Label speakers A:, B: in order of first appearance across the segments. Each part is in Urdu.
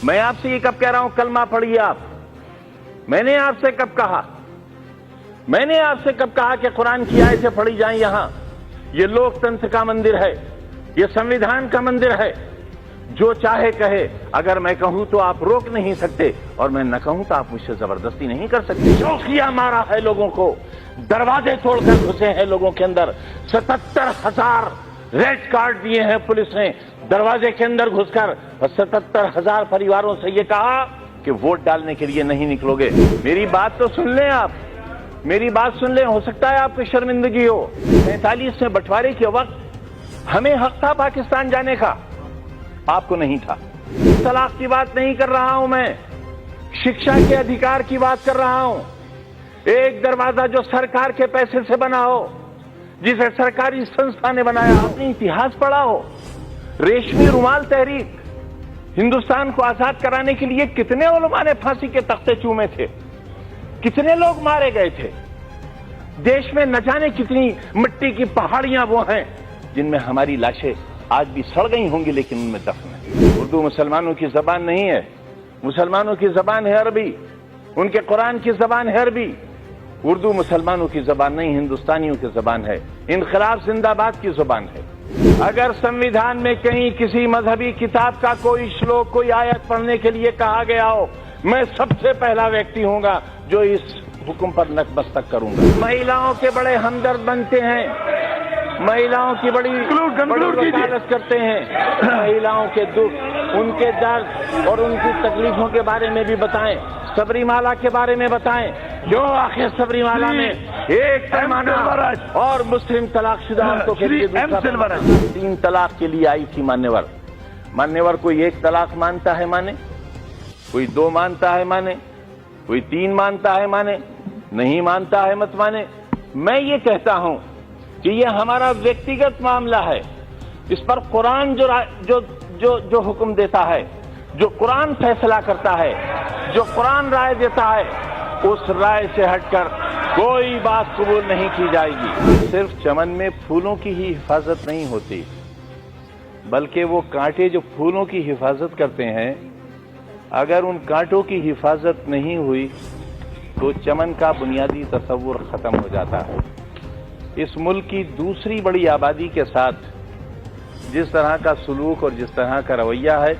A: میں آپ سے یہ کب کہہ رہا ہوں کلمہ پڑھیے آپ؟ میں نے آپ سے کب کہا؟ میں نے آپ سے کب کہا کہ قرآن کی آیتیں پڑھی جائیں یہاں؟ یہ لوک تنتر کا مندر ہے، یہ سنویدھان کا مندر ہے، جو چاہے کہے۔ اگر میں کہوں تو آپ روک نہیں سکتے، اور میں نہ کہوں تو آپ مجھ سے زبردستی نہیں کر سکتے۔ شوقیہ مارا ہے لوگوں کو، دروازے توڑ کر گھسے ہیں لوگوں کے اندر، 77,000 ریڈ کارڈ دیے ہیں پولیس نے دروازے کے اندر گھس کر، اور 77,000 پریواروں سے یہ کہا کہ ووٹ ڈالنے کے لیے نہیں نکلو گے۔ میری بات تو سن لیں آپ، میری بات سن لیں، ہو سکتا ہے آپ کو شرمندگی ہو۔ 47 میں بٹوارے کے وقت ہمیں حق تھا پاکستان جانے کا، آپ کو نہیں تھا۔ طلاق کی بات نہیں کر رہا ہوں میں، شکشا کے ادھیکار کی بات کر رہا ہوں۔ ایک دروازہ جو سرکار کے پیسے سے بنا ہو، جسے سرکاری سنستھا نے بنایا، آپ نے اتہاس پڑھا ہو۔ ریشمی رومال تحریک، ہندوستان کو آزاد کرانے کے لیے کتنے علماء نے پھانسی کے تختے چومے تھے، کتنے لوگ مارے گئے تھے۔ دیش میں نہ جانے کتنی مٹی کی پہاڑیاں وہ ہیں جن میں ہماری لاشیں آج بھی سڑ گئی ہوں گی لیکن ان میں دفن ہے۔ اردو مسلمانوں کی زبان نہیں ہے، مسلمانوں کی زبان ہے عربی، ان کے قرآن کی زبان ہے عربی۔ اردو مسلمانوں کی زبان نہیں، ہندوستانیوں کی زبان ہے، انقلاب زندہ باد کی زبان ہے۔ اگر سنویدھان میں کہیں کسی مذہبی کتاب کا کوئی شلوک، کوئی آیت پڑھنے کے لیے کہا گیا ہو، میں سب سے پہلا ویکتی ہوں گا جو اس حکم پر نتمستک کروں گا۔ مہیلاؤں کے بڑے ہمدرد بنتے ہیں، مہیلاؤں کی بڑی وکالت کرتے ہیں، مہیلاؤں کے دکھ، ان کے درد اور ان کی تکلیفوں کے بارے میں بھی بتائیں، سبری مالا کے بارے میں بتائیں، جو آخر سبری مالا میں ایک پیمانہ اور مسلم طلاق شدہ عورتوں کے لیے 3 طلاق کے لیے آئی تھی مانیور۔ کوئی 1 طلاق مانتا ہے مانے، کوئی 2 مانتا ہے مانے، کوئی 3 مانتا ہے مانے، نہیں مانتا ہے مت مانے۔ میں یہ کہتا ہوں کہ یہ ہمارا ویکتیگت معاملہ ہے، اس پر قرآن جو حکم دیتا ہے، جو قرآن فیصلہ کرتا ہے، جو قرآن رائے دیتا ہے، اس رائے سے ہٹ کر کوئی بات قبول نہیں کی جائے گی۔ صرف چمن میں پھولوں کی ہی حفاظت نہیں ہوتی، بلکہ وہ کانٹے جو پھولوں کی حفاظت کرتے ہیں، اگر ان کانٹوں کی حفاظت نہیں ہوئی تو چمن کا بنیادی تصور ختم ہو جاتا ہے۔ اس ملک کی دوسری بڑی آبادی کے ساتھ جس طرح کا سلوک اور جس طرح کا رویہ ہے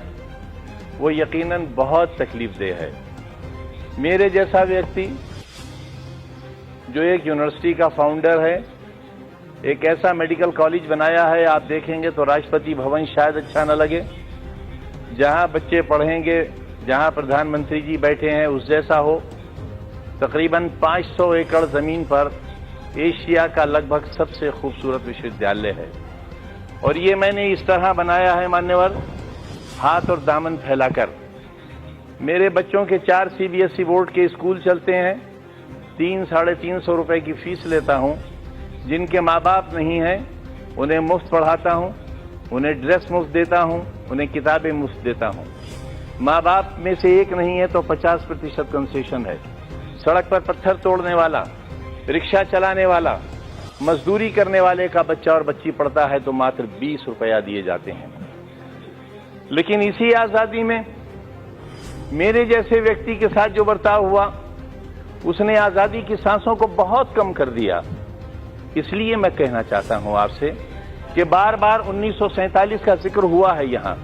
A: وہ یقیناً بہت تکلیف دہ ہے۔ میرے جیسا ویکتی جو ایک یونیورسٹی کا فاؤنڈر ہے، ایک ایسا میڈیکل کالج بنایا ہے، آپ دیکھیں گے تو راشٹرپتی بھون شاید اچھا نہ لگے، جہاں بچے پڑھیں گے، جہاں پردھان منتری جی بیٹھے ہیں اس جیسا ہو۔ تقریباً 500 ایکڑ زمین پر ایشیا کا لگ بھگ سب سے خوبصورت وشودیالیہ ہے، اور یہ میں نے اس طرح بنایا ہے مانیور، ہاتھ اور دامن پھیلا کر۔ میرے بچوں کے 4 CBSE بورڈ کے اسکول چلتے ہیں، 300-350 روپے کی فیس لیتا ہوں۔ جن کے ماں باپ نہیں ہیں انہیں مفت پڑھاتا ہوں، انہیں ڈریس مفت دیتا ہوں، انہیں کتابیں مفت دیتا ہوں۔ ماں باپ میں سے ایک نہیں ہے تو 50% کنسیشن ہے۔ سڑک پر پتھر توڑنے والا، رکشہ چلانے والا، مزدوری کرنے والے کا بچہ اور بچی پڑھتا ہے تو ماتر 20 روپیہ دیے جاتے ہیں۔ لیکن اسی آزادی میں میرے جیسے ویکتی کے ساتھ جو برتاؤ ہوا، اس نے آزادی کی سانسوں کو بہت کم کر دیا۔ اس لیے میں کہنا چاہتا ہوں آپ سے کہ بار بار 1947 کا ذکر ہوا ہے، یہاں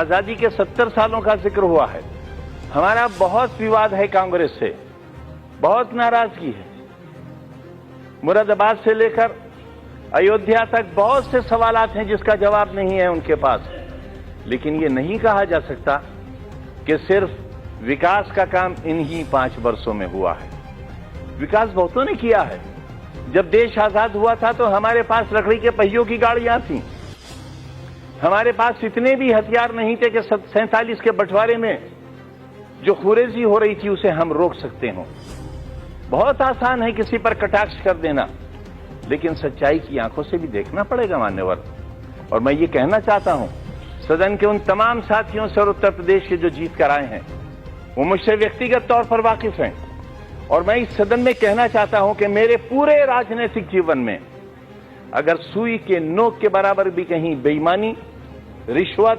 A: آزادی کے 70 سالوں کا ذکر ہوا ہے۔ ہمارا بہت وواد ہے کانگریس سے، بہت ناراضگی ہے۔ مراد آباد سے لے کر ایودھیا تک بہت سے سوالات ہیں جس کا جواب نہیں ہے ان کے پاس، لیکن یہ نہیں کہا جا سکتا کہ صرف وکاس کا کام انہی 5 برسوں میں ہوا ہے۔ وکاس بہتوں نے کیا ہے۔ جب دیش آزاد ہوا تھا تو ہمارے پاس لکڑی کے پہیوں کی گاڑیاں تھیں، ہمارے پاس اتنے بھی ہتھیار نہیں تھے کہ 47 کے بٹوارے میں جو خوریزی ہو رہی تھی اسے ہم روک سکتے ہوں۔ بہت آسان ہے کسی پر کٹاکش کر دینا، لیکن سچائی کی آنکھوں سے بھی دیکھنا پڑے گا مانیور۔ اور میں یہ کہنا چاہتا ہوں سدن کے ان تمام ساتھیوں سے اور اتر پردیش کے جو جیت کر آئے ہیں، وہ مجھ سے ویکتیگت طور پر واقف ہیں، اور میں اس سدن میں کہنا چاہتا ہوں کہ میرے پورے راجنیتک جیون میں اگر سوئی کے نوک کے برابر بھی کہیں بے ایمانی، رشوت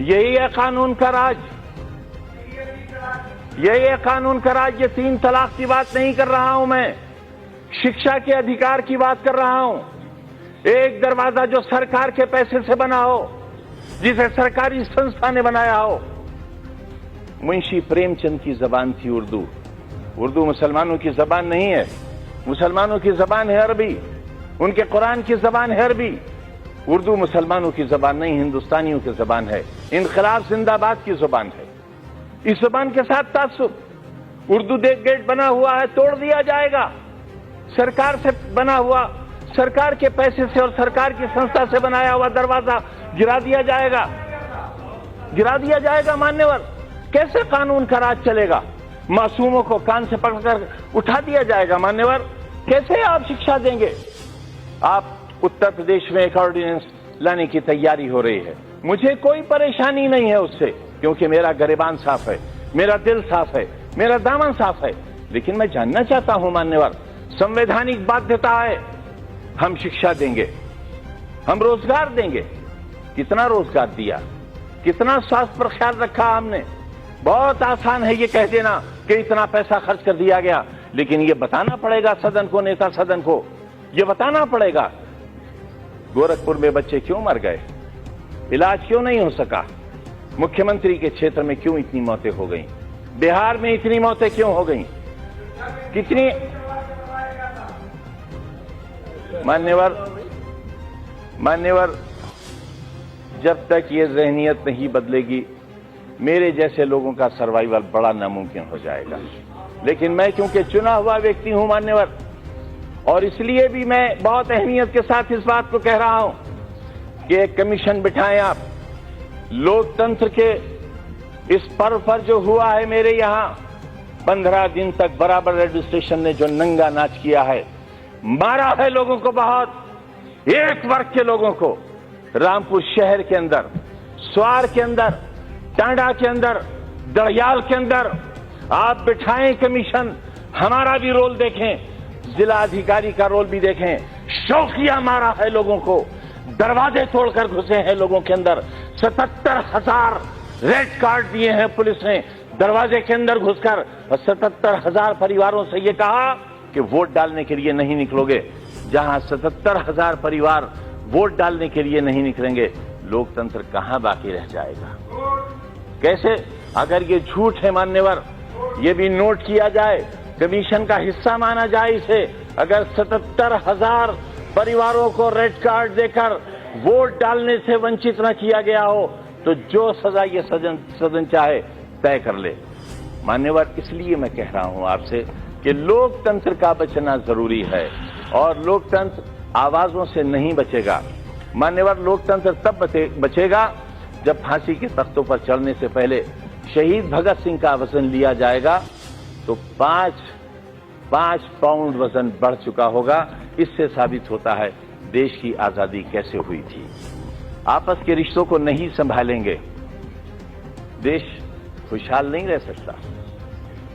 A: یہی ہے قانون کا راج، یہی ہے قانون کا راج۔ یہ 3 طلاق کی بات نہیں کر رہا ہوں میں، شکشا کے ادھیکار کی بات کر رہا ہوں۔ ایک دروازہ جو سرکار کے پیسے سے بنا ہو، جسے سرکاری سنستھا نے بنایا ہو۔ منشی پریم چند کی زبان تھی اردو۔ اردو مسلمانوں کی زبان نہیں ہے، مسلمانوں کی زبان ہے عربی، ان کے قرآن کی زبان ہے عربی۔ اردو مسلمانوں کی زبان نہیں، ہندوستانیوں کی زبان ہے، انقلاب زندہ باد کی زبان ہے۔ اس زبان کے ساتھ تعصب، اردو دیکھ گیٹ بنا ہوا ہے، توڑ دیا جائے گا۔ سرکار سے بنا ہوا، سرکار کے پیسے سے اور سرکار کی سنستھا سے بنایا ہوا دروازہ گرا دیا جائے گا، گرا دیا جائے گا۔ مانیور، کیسے قانون کا راج چلے گا؟ معصوموں کو کان سے پکڑ کر اٹھا دیا جائے گا۔ مانیور، کیسے آپ شکشا دیں گے؟ آپ اتر پردیش میں ایک آرڈیننس لانے کی تیاری ہو رہی ہے، مجھے کوئی پریشانی نہیں ہے اس سے، کیونکہ میرا گریبان صاف ہے، میرا دل صاف ہے، میرا دامن صاف ہے۔ لیکن میں جاننا چاہتا ہوں مانیور، سنویدھانک بادھتا ہے، ہم شکشا دیں گے، ہم روزگار دیں گے۔ کتنا روزگار دیا، کتنا سواستھ پر خیال رکھا ہم نے؟ بہت آسان ہے یہ کہہ دینا کہ اتنا پیسہ خرچ کر دیا گیا، لیکن یہ بتانا پڑے گا صدن کو، نیتا صدن کو یہ بتانا پڑے گا گورکھپور میں بچے کیوں مر گئے، علاج کیوں نہیں ہو سکا، مکھیہ منتری کے چھیتر میں کیوں اتنی موتیں ہو گئیں، بہار میں اتنی موتیں کیوں ہو گئیں، کتنی۔ مانیور، جب تک یہ ذہنیت نہیں بدلے گی، میرے جیسے لوگوں کا سروائیول بڑا ناممکن ہو جائے گا۔ لیکن میں کیونکہ چنا ہوا ویکتی ہوں مانیور، اور اس لیے بھی میں بہت اہمیت کے ساتھ اس بات کو کہہ رہا ہوں کہ ایک کمیشن بٹھائیں آپ۔ لوک تنتر کے اس پرو پر جو ہوا ہے میرے یہاں 15 دن تک برابر ایڈمنسٹریشن نے جو ننگا ناچ کیا ہے، مارا ہے لوگوں کو، بہت ایک ورگ کے لوگوں کو، رامپور شہر کے اندر، سوار کے اندر، ٹانڈا کے اندر، دڑیال کے اندر۔ آپ بٹھائیں کمیشن، ہمارا بھی رول دیکھیں، ضلع ادھیکاری کا رول بھی دیکھیں۔ شوقیہ مارا ہے لوگوں کو، دروازے توڑ کر گھسے ہیں لوگوں کے اندر، 77,000 ریڈ کارڈ دیے ہیں پولیس نے دروازے کے اندر گھس کر، اور 77,000 پریواروں سے یہ کہا کہ ووٹ ڈالنے کے لیے نہیں نکلو گے۔ جہاں 77,000 پریوار ووٹ ڈالنے کے لیے نہیں نکلیں گے، لوک تنتر کہاں باقی رہ جائے گا؟ کیسے؟ اگر یہ جھوٹ ہے مانیور، یہ بھی نوٹ کیا جائے، کمیشن کا حصہ مانا جائے اسے۔ اگر 77,000 پریواروں کو ریڈ کارڈ دے کر ووٹ ڈالنے سے ونچت نہ کیا گیا ہو، تو جو سزا یہ سدن چاہے طے کر لے۔ مانیور، اس لیے میں کہہ رہا ہوں آپ سے کہ لوک تنتر کا بچنا ضروری ہے، اور لوک تنتر آوازوں سے نہیں بچے گا۔ مانیور، لوک تنتر تب بچے گا جب پھانسی کے تختوں پر چڑھنے سے پہلے شہید بھگت سنگھ کا وزن لیا جائے گا تو 5 پاؤنڈ وزن بڑھ چکا ہوگا۔ اس سے ثابت ہوتا ہے دیش کی آزادی کیسے ہوئی تھی۔ آپس کے رشتوں کو نہیں سنبھالیں گے، دیش خوشحال نہیں رہ سکتا۔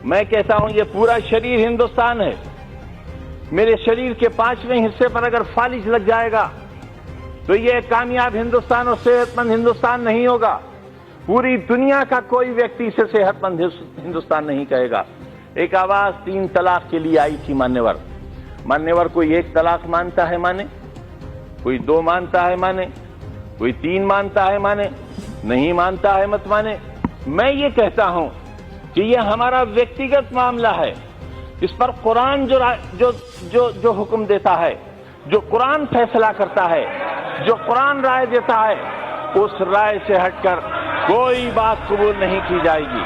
A: میں کہتا ہوں یہ پورا شریر ہندوستان ہے، میرے شریر کے 5ویں حصے پر اگر فالج لگ جائے گا تو یہ کامیاب ہندوستان اور صحت مند ہندوستان نہیں ہوگا۔ پوری دنیا کا کوئی ویکتی اسے صحت مند ہندوستان نہیں کہے گا۔ ایک آواز 3 طلاق کے لیے آئی تھی مانیور، کوئی 1 طلاق مانتا ہے مانے، کوئی 2 مانتا ہے مانے، کوئی 3 مانتا ہے مانے، نہیں مانتا ہے مت مانے۔ میں یہ کہتا ہوں کہ یہ ہمارا ویکتیگت معاملہ ہے، اس پر قرآن جو حکم دیتا ہے، جو قرآن فیصلہ کرتا ہے، جو قرآن رائے دیتا ہے، اس رائے سے ہٹ کر کوئی بات قبول نہیں کی جائے گی۔